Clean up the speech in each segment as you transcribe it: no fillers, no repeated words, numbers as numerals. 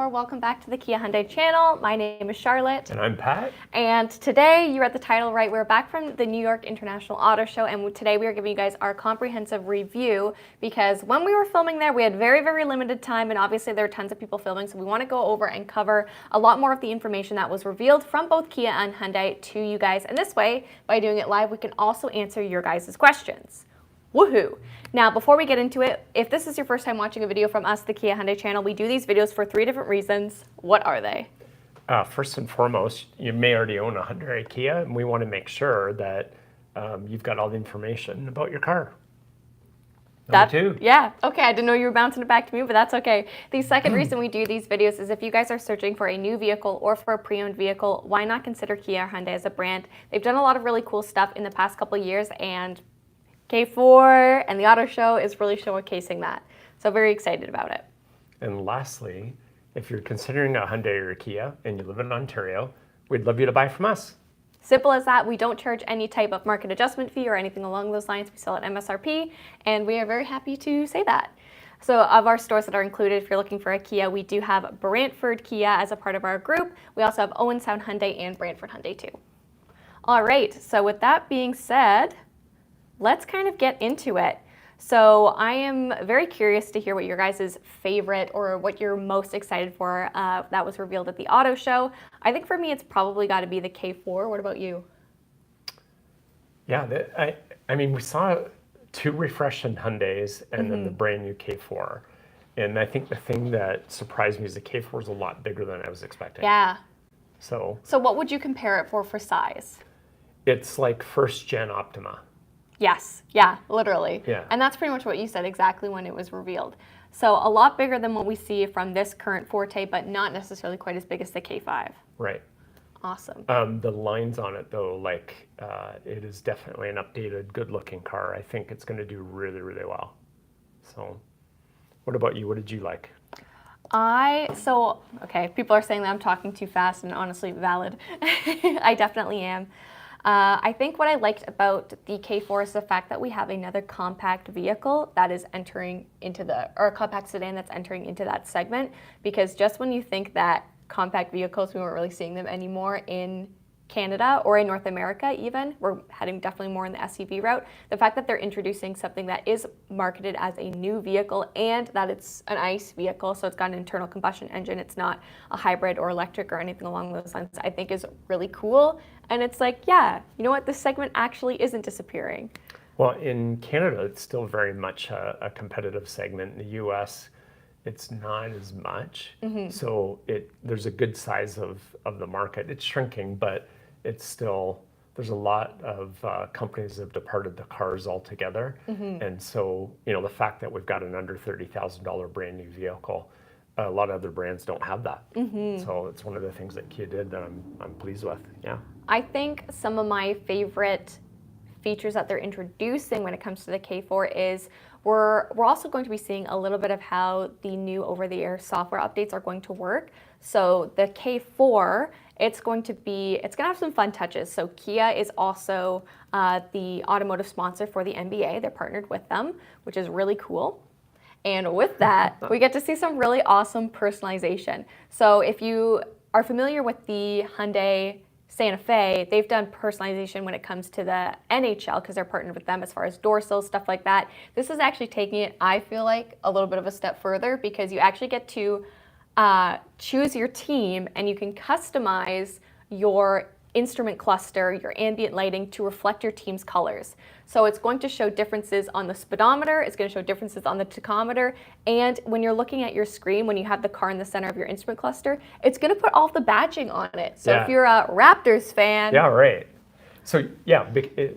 welcome back to the Kia Hyundai channel. My name is Charlotte. And I'm Pat. And today, you read the title right, we're back from the New York International Auto Show, and today we are giving you guys our comprehensive review because when we were filming there, we had very, very limited time, and obviously there are tons of people filming, so we want to go over and cover a lot more of the information that was revealed from both Kia and Hyundai to you guys. And this way, by doing it live, we can also answer your guys' questions. Woohoo! Now, before we get into it, if this is your first time watching a video from us, the Kia Hyundai channel, we do these videos for 3 different reasons. What are they? First and foremost, you may already own a Hyundai Kia, and we want to make sure that you've got all the information about your car. Number 2. Yeah, okay, I didn't know you were bouncing it back to me, but that's okay. The second reason we do these videos is if you guys are searching for a new vehicle or for a pre-owned vehicle, why not consider Kia or Hyundai as a brand? They've done a lot of really cool stuff in the past couple of years, and K4 and the auto show is really showcasing that. So very excited about it. And lastly, if you're considering a Hyundai or a Kia and you live in Ontario, we'd love you to buy from us. Simple as that. We don't charge any type of market adjustment fee or anything along those lines. We sell at MSRP, and we are very happy to say that. So of our stores that are included, if you're looking for a Kia, we do have Brantford Kia as a part of our group. We also have Owen Sound Hyundai and Brantford Hyundai too. All right, so with that being said, let's kind of get into it. So I am very curious to hear what your guys' favorite or what you're most excited for that was revealed at the auto show. I think for me, it's probably got to be the K4. What about you? Yeah, I mean, we saw 2 refreshed Hyundais and then the brand new K4. And I think the thing that surprised me is the K4 is a lot bigger than I was expecting. Yeah. So what would you compare it for size? It's like first gen Optima. Yes, yeah, literally. Yeah. And that's pretty much what you said exactly when it was revealed. So a lot bigger than what we see from this current Forte, but not necessarily quite as big as the K5. Right. Awesome. The lines on it though, like it is definitely an updated, good-looking car. I think it's going to do really, really well. So what about you? What did you like? Okay, people are saying that I'm talking too fast, and honestly, valid. I definitely am. I think what I liked about the K4 is the fact that we have another compact vehicle that is entering into or a compact sedan that's entering into that segment, because just when you think that compact vehicles, we weren't really seeing them anymore in Canada or in North America even, we're heading definitely more in the SUV route. The fact that they're introducing something that is marketed as a new vehicle and that it's an ICE vehicle, so it's got an internal combustion engine, it's not a hybrid or electric or anything along those lines, I think is really cool. And it's like, yeah, you know what, this segment actually isn't disappearing. Well, in Canada, it's still very much a competitive segment. In the US, it's not as much. So there's a good size of the market. It's shrinking, but it's still, there's a lot of companies that have departed the cars altogether. And so, you know, the fact that we've got an under $30,000 brand new vehicle, a lot of other brands don't have that. So it's one of the things that Kia did that I'm pleased with, yeah. I think some of my favorite features that they're introducing when it comes to the K4 is we're also going to be seeing a little bit of how the new over-the-air software updates are going to work. So the K4, it's going to have some fun touches. So Kia is also the automotive sponsor for the NBA. They're partnered with them, which is really cool. And with that, we get to see some really awesome personalization. So if you are familiar with the Hyundai Santa Fe, they've done personalization when it comes to the NHL because they're partnered with them as far as door sills, stuff like that. This is actually taking it, I feel like, a little bit of a step further because you actually get to choose your team and you can customize your instrument cluster, your ambient lighting to reflect your team's colors. So it's going to show differences on the speedometer, it's going to show differences on the tachometer, and when you're looking at your screen, when you have the car in the center of your instrument cluster, it's going to put all the badging on it. So if you're a Raptors fan... Yeah, right. So yeah,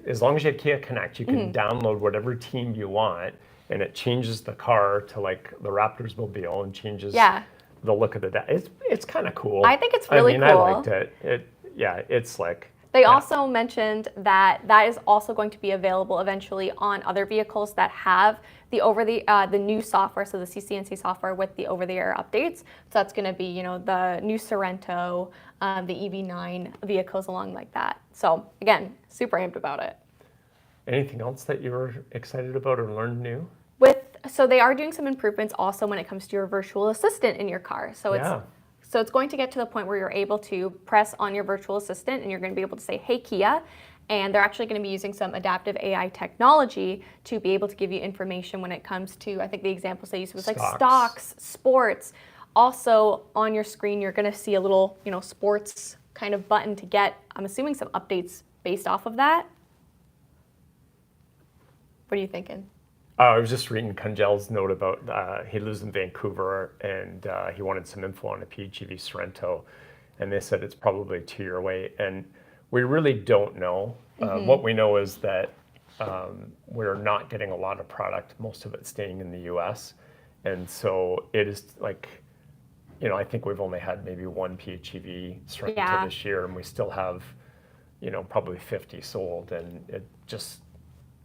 as long as you have Kia Connect, you can download whatever team you want, and it changes the car to like the Raptors mobile and changes the look of the day. It's kind of cool. I think it's really cool. I liked it. Yeah, it's slick. They also mentioned that is also going to be available eventually on other vehicles that have the new software, so the CCNC software with the over-the-air updates. So that's going to be, you know, the new Sorento, the EV9 vehicles along like that. So again, super amped about it. Anything else that you were excited about or learned new? So they are doing some improvements also when it comes to your virtual assistant in your car. So it's So it's going to get to the point where you're able to press on your virtual assistant and you're going to be able to say, hey, Kia. And they're actually going to be using some adaptive AI technology to be able to give you information when it comes to, I think the examples they used was like stocks, sports. Also on your screen, you're going to see a little, sports kind of button to get, I'm assuming, some updates based off of that. What are you thinking? I was just reading Kunjal's note about he lives in Vancouver and he wanted some info on a PHEV Sorento, and they said it's probably a 2-year wait. And we really don't know. What we know is that we're not getting a lot of product, most of it staying in the US. And so it is like, I think we've only had maybe one PHEV Sorento this year, and we still have, probably 50 sold, and it just,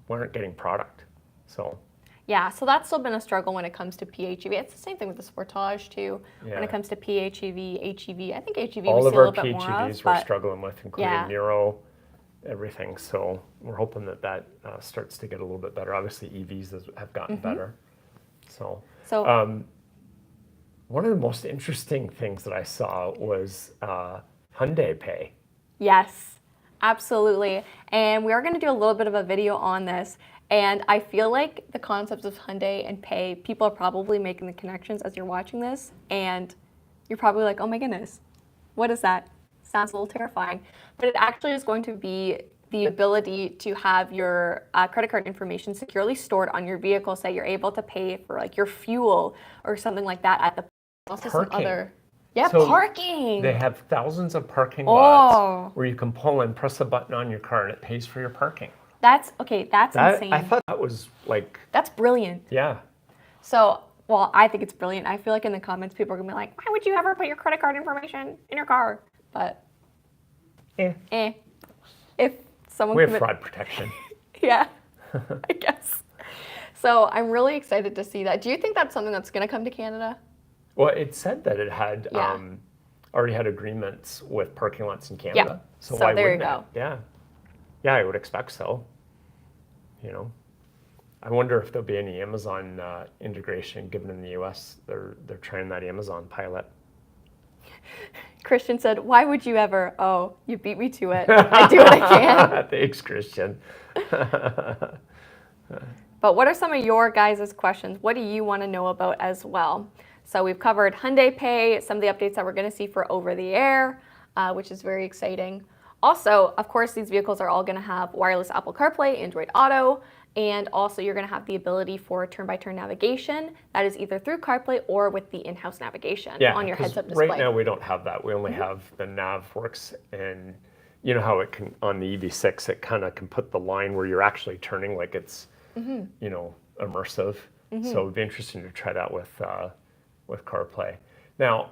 we aren't getting product. So. Yeah, so that's still been a struggle when it comes to PHEV. It's the same thing with the Sportage too. Yeah. When it comes to PHEV, HEV, I think HEV all we of see a our little bit more of. PHEVs we're struggling with, including Nero, everything. So we're hoping that starts to get a little bit better. Obviously, EVs have gotten better. So one of the most interesting things that I saw was Hyundai Pay. Yes, absolutely. And we are going to do a little bit of a video on this. And I feel like the concepts of Hyundai and Pay, people are probably making the connections as you're watching this. And you're probably like, oh my goodness, what is that? Sounds a little terrifying. But it actually is going to be the ability to have your credit card information securely stored on your vehicle, so that you're able to pay for like your fuel or something like that at the also parking. Some other parking. They have thousands of parking lots where you can pull and press a button on your car and it pays for your parking. That's insane. I thought that was like... That's brilliant. Yeah. So, well, I think it's brilliant. I feel like in the comments, people are going to be like, why would you ever put your credit card information in your car? But, if someone... We have fraud protection. Yeah, I guess. So I'm really excited to see that. Do you think that's something that's going to come to Canada? Well, it said that it had already had agreements with parking lots in Canada. Yeah. So why there wouldn't you go. Yeah. Yeah, I would expect so. I wonder if there'll be any Amazon integration, given in the US they're trying that Amazon pilot. Christian said, why would you ever? Oh, you beat me to it. I do what I can. Thanks, Christian. But what are some of your guys' questions? What do you want to know about as well? So we've covered Hyundai Pay, some of the updates that we're going to see for over the air, which is very exciting. Also, of course, these vehicles are all going to have wireless Apple CarPlay, Android Auto, and also you're going to have the ability for turn-by-turn navigation. That is either through CarPlay or with the in-house navigation on your heads-up display. Right now we don't have that. We only have the NavWorks, and you know how it can, on the EV6, it kind of can put the line where you're actually turning like it's, immersive. So it'd be interesting to try that with CarPlay. Now,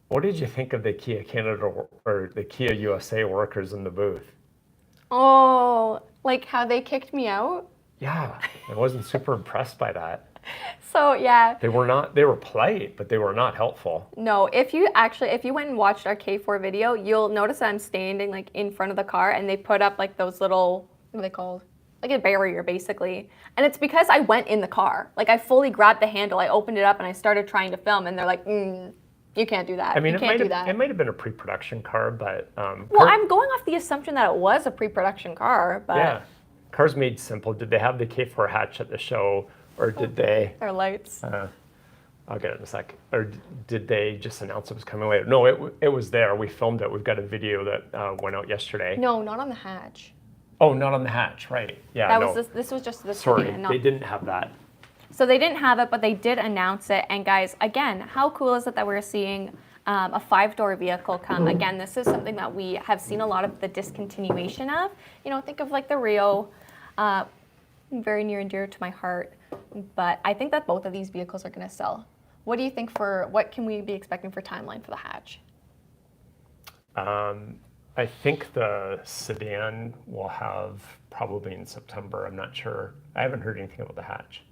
what did you think of the Kia Canada or the Kia USA workers in the booth? Oh, like how they kicked me out? Yeah, I wasn't super impressed by that. So yeah. They were polite, but they were not helpful. No, if you went and watched our K4 video, you'll notice that I'm standing like in front of the car and they put up like those little, what are they called? Like a barrier basically. And it's because I went in the car. Like I fully grabbed the handle, I opened it up and I started trying to film and they're like, you can't do that. I mean, you can't do that. It might have been a pre-production car, but... well, I'm going off the assumption that it was a pre-production car, but... Yeah, cars made simple. Did they have the K4 hatch at the show, or did they... Their lights. I'll get it in a sec. Or did they just announce it was coming later? No, it was there. We filmed it. We've got a video that went out yesterday. No, not on the hatch. Oh, not on the hatch, right. Yeah, This was just the Sorry, sedan, they didn't have that. So they didn't have it, but they did announce it. And guys, again, how cool is it that we're seeing a 5-door vehicle come? Again, this is something that we have seen a lot of the discontinuation of. Think of like the Rio, very near and dear to my heart. But I think that both of these vehicles are going to sell. What do you think what can we be expecting for timeline for the hatch? I think the sedan will have probably in September. I'm not sure. I haven't heard anything about the hatch.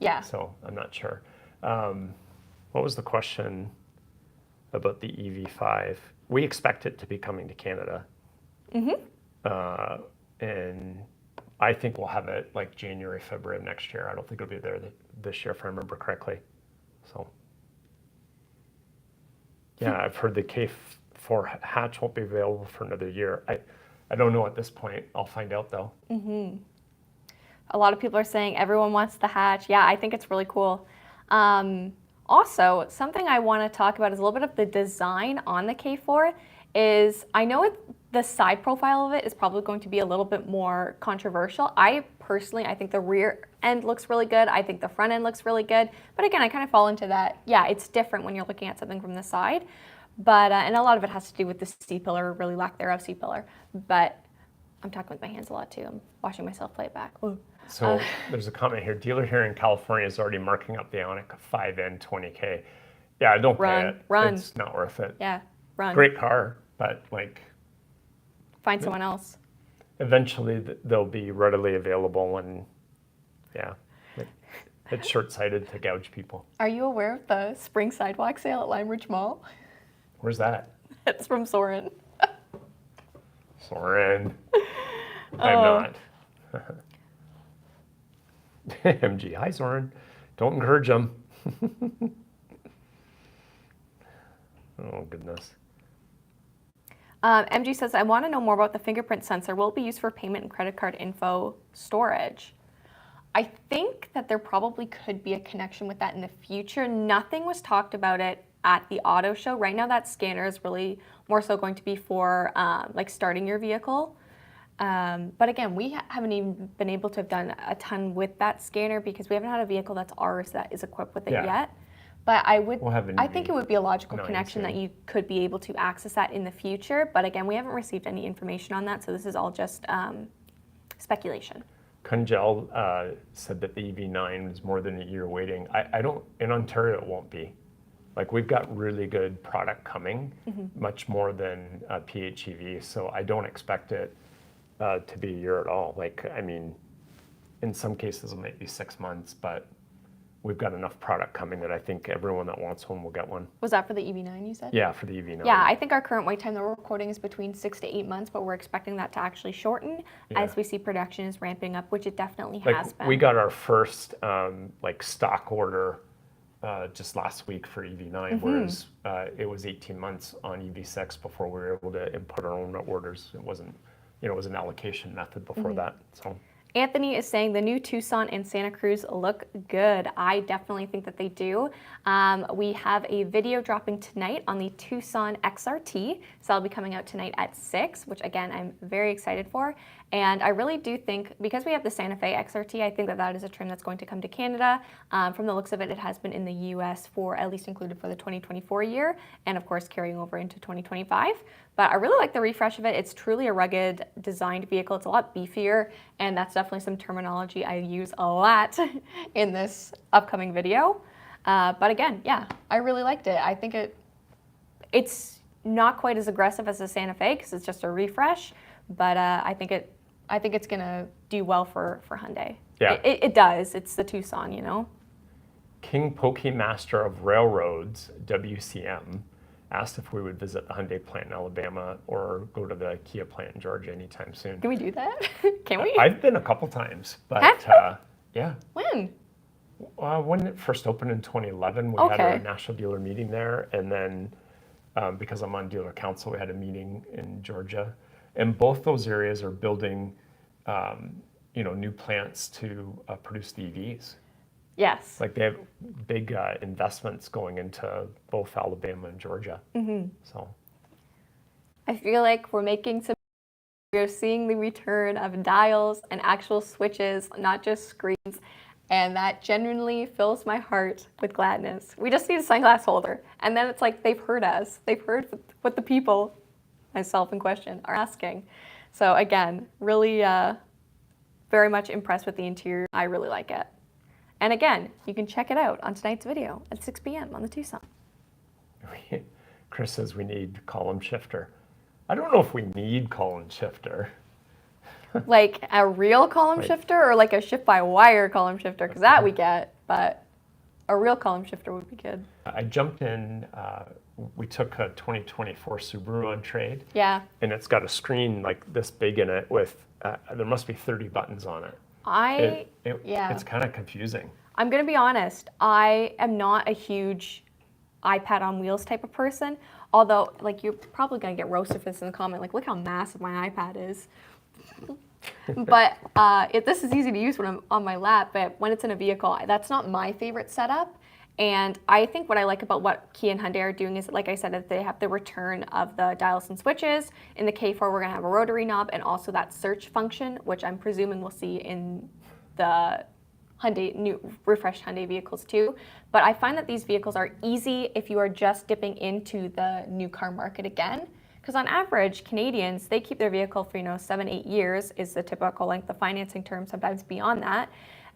Yeah. So I'm not sure. What was the question about the EV5? We expect it to be coming to Canada. And I think we'll have it like January, February of next year. I don't think it'll be there this year, if I remember correctly. So. Yeah, I've heard the K4 hatch won't be available for another year. I don't know at this point. I'll find out though. A lot of people are saying everyone wants the hatch. Yeah, I think it's really cool. Also, something I want to talk about is a little bit of the design on the K4. I know the side profile of it is probably going to be a little bit more controversial. I think the rear end looks really good. I think the front end looks really good. But again, I kind of fall into that. Yeah, it's different when you're looking at something from the side. But and a lot of it has to do with the C-pillar, really lack thereof C-pillar. But I'm talking with my hands a lot too. I'm watching myself play it back. Ooh. So there's a comment here. Dealer here in California is already marking up the Ioniq 5N 20K. Yeah, don't pay it. Run. It's not worth it. Yeah, run. Great car, but like find someone else. Eventually they'll be readily available, and yeah, it's short-sighted to gouge people. Are you aware of the spring sidewalk sale at Lime Ridge Mall? Where's that? It's from Soren. Soren. I'm not. MG, hi Soren. Don't encourage them. Oh goodness. MG says, I want to know more about the fingerprint sensor. Will it be used for payment and credit card info storage? I think that there probably could be a connection with that in the future. Nothing was talked about it at the auto show. Right now that scanner is really more so going to be for like starting your vehicle. But again, we haven't even been able to have done a ton with that scanner because we haven't had a vehicle that's ours that is equipped with it yet. But I think it would be a logical connection that you could be able to access that in the future. But again, we haven't received any information on that, so this is all just speculation. Kunjel said that the EV9 is more than a year waiting. I don't, in Ontario it won't be. Like we've got really good product coming, much more than PHEV, so I don't expect it to be a year at all. Like, I mean, in some cases it might be 6 months, but we've got enough product coming that I think everyone that wants one will get one. Was that for the EV9 you said? Yeah, for the EV9. Yeah, I think our current wait time that we're quoting is between 6 to 8 months, but we're expecting that to actually shorten as we see production is ramping up, which it definitely has been. We got our first like stock order just last week for EV9, whereas it was 18 months on EV6 before we were able to input our own orders. It wasn't, it was an allocation method before that. So. Anthony is saying the new Tucson and Santa Cruz look good. I definitely think that they do. We have a video dropping tonight on the Tucson XRT, so that'll be coming out tonight at 6, which again, I'm very excited for. And I really do think, because we have the Santa Fe XRT, I think that that is a trim that's going to come to Canada. From the looks of it, it has been in the US for at least included for the 2024 year, and of course carrying over into 2025. But I really like the refresh of it. It's truly a rugged designed vehicle. It's a lot beefier, and that's definitely some terminology I use a lot in this upcoming video. But again, yeah, I really liked it. I think it's not quite as aggressive as the Santa Fe because it's just a refresh, but I think it's gonna do well for Hyundai. Yeah, it does. It's the Tucson, you know. King Pokemaster of Railroads, WCM, asked if we would visit the Hyundai plant in Alabama or go to the Kia plant in Georgia anytime soon. Can we do that? Can we? I've been a couple times, but yeah. When? When it first opened in 2011, we had a national dealer meeting there, and then because I'm on dealer council, we had a meeting in Georgia, and both those areas are building, new plants to produce the EVs. Yes. Like they have big investments going into both Alabama and Georgia. So I feel like we're seeing the return of dials and actual switches, not just screens. And that genuinely fills my heart with gladness. We just need a sunglass holder. And then it's like they've heard us. They've heard what the people, myself in question, are asking. So again, really very much impressed with the interior. I really like it. And again, you can check it out on tonight's video at 6 p.m. on the Tucson. Chris says we need column shifter. I don't know if we need column shifter. Like a real column shifter or like a shift-by-wire column shifter? Because that we get, but a real column shifter would be good. I jumped in, we took a 2024 Subaru on trade. Yeah. And it's got a screen like this big in it with, there must be 30 buttons on it. Yeah. It's kind of confusing. I'm going to be honest. I am not a huge iPad on wheels type of person. Although, like, you're probably gonna get roasted for this in the comment, like, look how massive my iPad is. But this is easy to use when I'm on my lap, but when it's in a vehicle, that's not my favorite setup. And I think what I like about what Kia and Hyundai are doing is, like I said, that they have the return of the dials and switches. In the K4, we're gonna have a rotary knob and also that search function, which I'm presuming we'll see in the Hyundai, new refreshed Hyundai vehicles too. But I find that these vehicles are easy if you are just dipping into the new car market again. Because on average, Canadians, they keep their vehicle for, 7-8 years is the typical length of financing term, sometimes beyond that.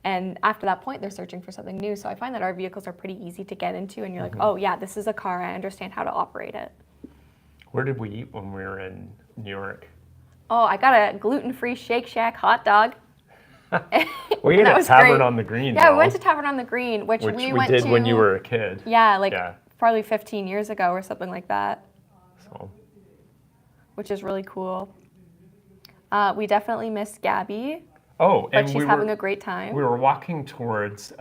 And after that point, they're searching for something new. So I find that our vehicles are pretty easy to get into, and you're like, oh yeah, this is a car, I understand how to operate it. Where did we eat when we were in New York? Oh, I got a gluten-free Shake Shack hot dog. We ate at Tavern on the Green. Yeah, though, we went to Tavern on the Green, which we went did to when you were a kid. Yeah, probably 15 years ago or something like that. So. Which is really cool. We definitely miss Gabby. Oh, but she's having a great time. We were walking towards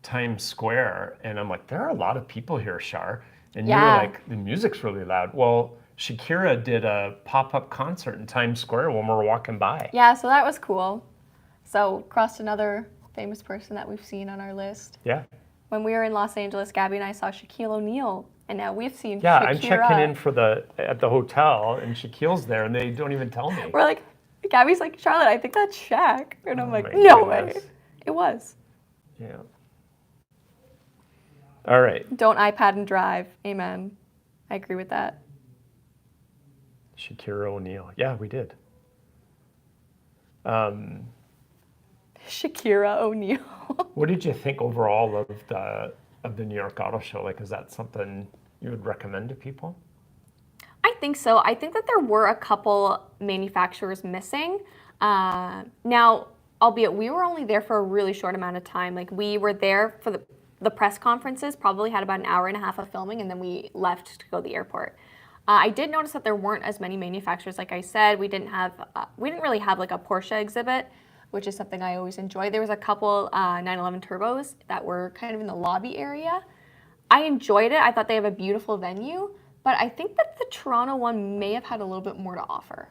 Times Square, and I'm like, there are a lot of people here, Shar. And you were like, the music's really loud. Well, Shakira did a pop-up concert in Times Square when we were walking by. Yeah, so that was cool. So crossed another famous person that we've seen on our list. Yeah. When we were in Los Angeles, Gabby and I saw Shaquille O'Neal, and now we've seen Yeah, Shakira. I'm checking in at the hotel, and Shaquille's there, and they don't even tell me. We're like, Gabby's like, Charlotte, I think that's Shaq. And I'm like, my no goodness. way. It was. Yeah. All right. Don't iPad and drive. Amen. I agree with that. Shakira O'Neal. Yeah, we did. Shakira O'Neal. What did you think overall of the New York Auto Show? Like, is that something you would recommend to people? I think so. I think that there were a couple manufacturers missing. Now, albeit we were only there for a really short amount of time. Like, we were there for the press conferences, probably had about an hour and a half of filming, and then we left to go to the airport. I did notice that there weren't as many manufacturers. Like I said, we didn't really have like a Porsche exhibit, which is something I always enjoy. There was a couple 911 turbos that were kind of in the lobby area. I enjoyed it. I thought they have a beautiful venue, but I think that the Toronto one may have had a little bit more to offer.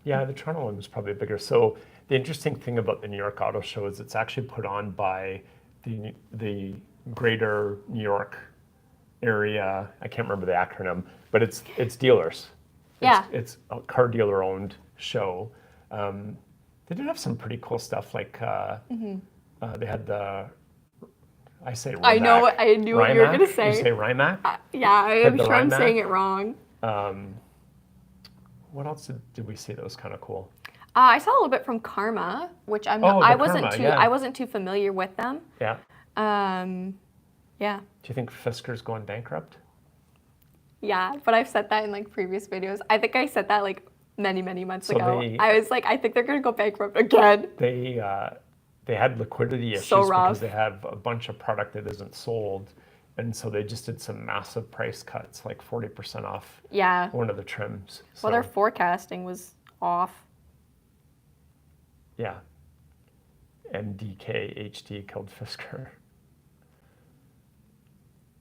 Yeah, the Toronto one was probably bigger. So the interesting thing about the New York Auto Show is it's actually put on by the greater New York area. I can't remember the acronym, but it's dealers. Yeah. It's a car dealer owned show. They did have some pretty cool stuff, like they had the, I say Rimac. I knew what you were going to say. You say Rimac? Yeah, I'm sure I'm Rimac. saying it wrong. What else did we see that was kind of cool? I saw a little bit from Karma, which I wasn't too familiar with them. Yeah. Yeah. Do you think Fisker's going bankrupt? Yeah, but I've said that in like previous videos. I think I said that like many months ago. I was like, I think they're gonna go bankrupt again. They had liquidity issues because they have a bunch of product that isn't sold, and so they just did some massive price cuts, like 40% off. Yeah. One of the trims. Well, their forecasting was off. Yeah. MDK HD killed Fisker.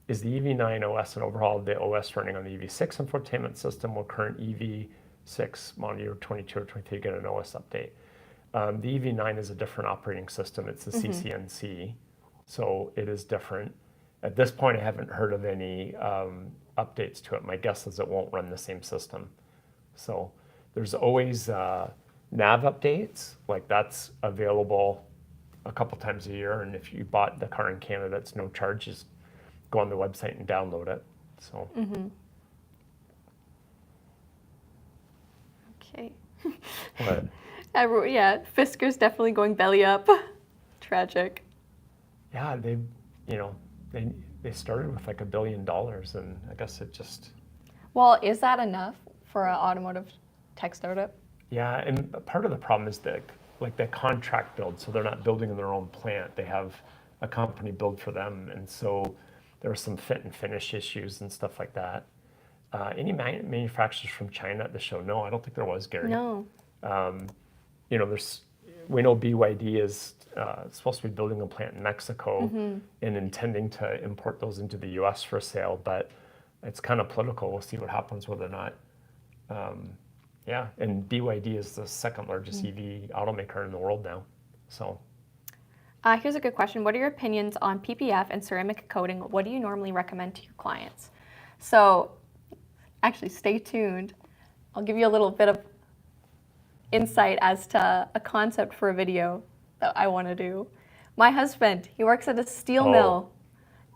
Is the EV9 OS an overhaul of the OS running on the EV6 infotainment system? Will current EV6 model year 22 or 23 get an OS update? The EV9 is a different operating system. It's the CCNC, so it is different. At this point, I haven't heard of any updates to it. My guess is it won't run the same system. So there's always nav updates, like that's available a couple times a year. And if you bought the car in Canada, it's no charge. Just go on the website and download it. So. Okay. What? Yeah, Fisker's definitely going belly up. Tragic. Yeah, they started with like $1 billion, and I guess it just. Well, is that enough for an automotive tech startup? Yeah, and part of the problem is that like the contract build, so they're not building in their own plant. They have a company build for them, and so there are some fit and finish issues and stuff like that. Any manufacturers from China at the show? No, I don't think there was, Gary. No. There's we know BYD is supposed to be building a plant in Mexico and intending to import those into the U.S. for sale, but it's kind of political. We'll see what happens with or not. Yeah, and BYD is the second largest EV automaker in the world now. So, here's a good question. What are your opinions on PPF and ceramic coating? What do you normally recommend to your clients? So, actually, stay tuned. I'll give you a little bit of insight as to a concept for a video that I want to do. My husband, he works at a steel mill,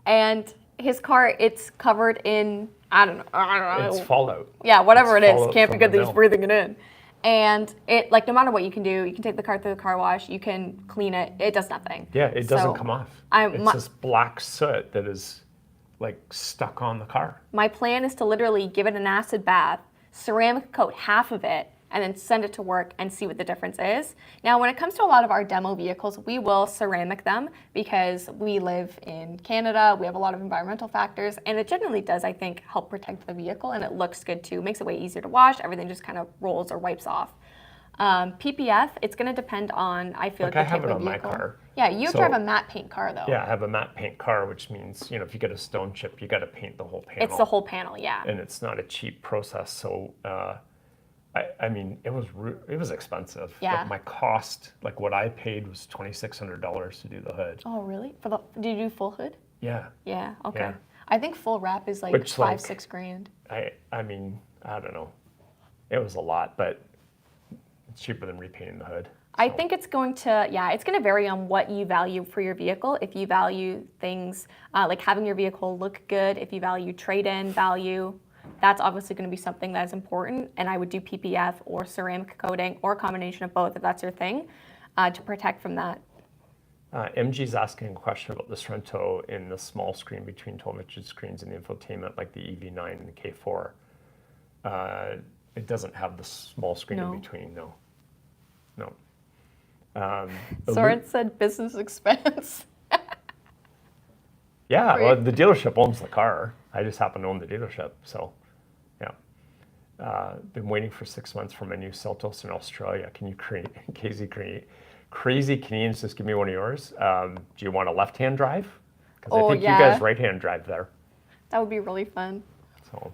and his car, it's covered in, I don't know. It's fallout. Yeah, whatever It's it is. fallout Can't be from good the that he's mill. breathing it in. And it, like, no matter what you can do, you can take the car through the car wash, you can clean it, it does nothing. Yeah, it doesn't So, come off. I'm- It's my- this black soot that is like stuck on the car. My plan is to literally give it an acid bath, ceramic coat half of it, and then send it to work and see what the difference is. Now, when it comes to a lot of our demo vehicles, we will ceramic them because we live in Canada, we have a lot of environmental factors, and it generally does, I think, help protect the vehicle, and it looks good too. It makes it way easier to wash, everything just kind of rolls or wipes off. PPF, it's gonna depend on, I feel Like like I the have type it of on my vehicle. car. Yeah, you So- drive a matte paint car though. Yeah, I have a matte paint car, which means, if you get a stone chip, you got to paint the whole panel. It's the whole panel, yeah. And it's not a cheap process. So, I mean, it was expensive. Yeah. Like my cost, like what I paid was $2,600 to do the hood. Oh, really? Did you do full hood? Yeah. Yeah, okay. Yeah. I think full wrap is like Which, like, 5-6 grand. I mean, I don't know. It was a lot, but it's cheaper than repainting the hood. I So, think it's going to vary on what you value for your vehicle. If you value things like having your vehicle look good, if you value trade-in value, that's obviously going to be something that is important. And I would do PPF or ceramic coating or a combination of both if that's your thing to protect from that. MG's asking a question about the Sorento in the small screen between 12-inch screens and the infotainment, like the EV9 and the K4. It doesn't have the small screen No. in between, no. Soren said business expense. Yeah, Right. well, the dealership owns the car. I just happen to own the dealership, so yeah. Been waiting for 6 months for my new Seltos in Australia. Can you crazy Canadians just give me one of yours? Do you want a left-hand drive? Because I think you guys right-hand drive there. That would be really fun. So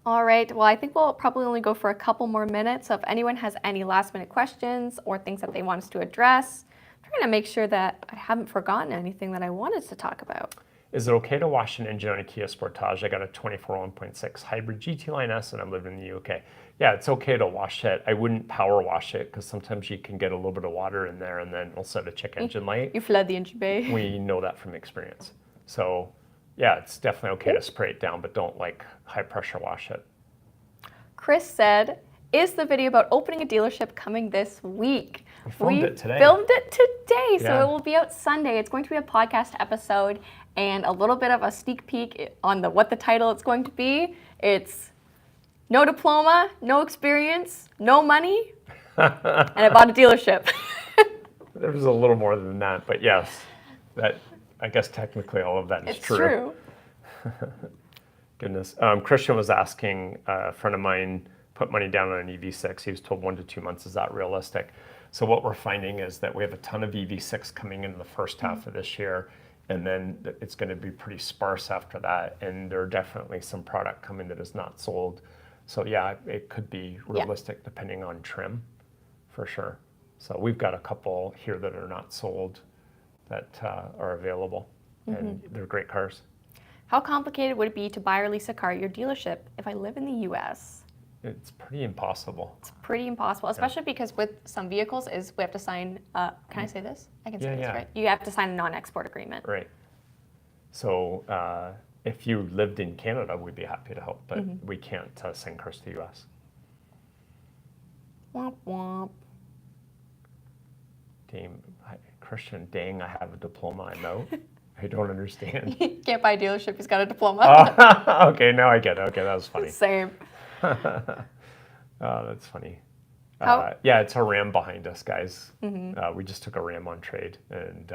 All right, well, I think we'll probably only go for a couple more minutes. So if anyone has any last-minute questions or things that they want us to address, I'm trying to make sure that I haven't forgotten anything that I wanted to talk about. is it okay to wash an engine on a Kia Sportage? I got a 24 1.6 hybrid GT Line S and I'm living in the UK. Yeah, it's okay to wash it. I wouldn't power wash it because sometimes you can get a little bit of water in there and then it'll set a check engine light. You flood the engine bay. We know that from experience. So yeah, it's definitely okay to spray it down, but don't like high pressure wash it. Chris said, is the video about opening a dealership coming this week? We filmed it today. Filmed it today, so Yeah. it will be out Sunday. It's going to be a podcast episode and a little bit of a sneak peek on what the title it's going to be. It's no diploma, no experience, no money, and I bought a dealership. There was a little more than that, but yes, that I guess technically all of that is It's true. Goodness. Christian was asking, a friend of mine put money down on an EV6. He was told 1 to 2 months. Is that realistic? So what we're finding is that we have a ton of EV6 coming in the first half of this year, and then it's going to be pretty sparse after that. And there are definitely some product coming that is not sold. So yeah, it could be realistic depending on trim, for sure. So we've got a couple here that are not sold that are available, and they're great cars. How complicated would it be to buy or lease a car at your dealership if I live in the US? It's pretty impossible. It's pretty impossible, especially because with some vehicles we have to sign, can I say this? I can say this, Yeah. right? You have to sign a non-export agreement. Right. So if you lived in Canada, we'd be happy to help, but we can't send cars to the US. Womp womp. Christian, dang, I have a diploma, I'm out. I don't understand. Can't buy a dealership, he's got a diploma. Okay, now I get it. Okay, that was funny. Same. That's funny. How- Yeah, it's a Ram behind us, guys. We just took a Ram on trade, and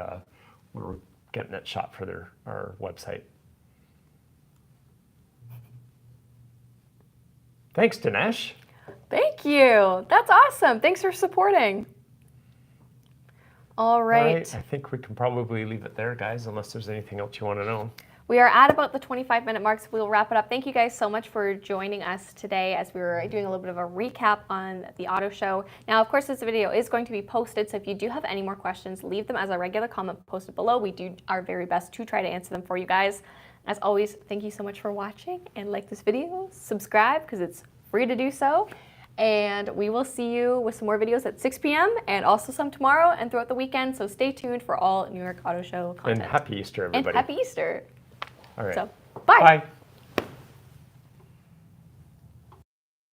we were getting it shot for our website. Thanks, Dinesh. Thank you. That's awesome. Thanks for supporting. All right. I think we can probably leave it there, guys, unless there's anything else you want to know. We are at about the 25-minute mark, so we'll wrap it up. Thank you guys so much for joining us today as we were doing a little bit of a recap on the auto show. Now, of course, this video is going to be posted, so if you do have any more questions, leave them as a regular comment posted below. We do our very best to try to answer them for you guys. As always, thank you so much for watching, and like this video, subscribe, because it's free to do so. And we will see you with some more videos at 6 p.m. and also some tomorrow and throughout the weekend, so stay tuned for all New York Auto Show content. And happy Easter, everybody. And happy Easter. All right. So, bye. Bye.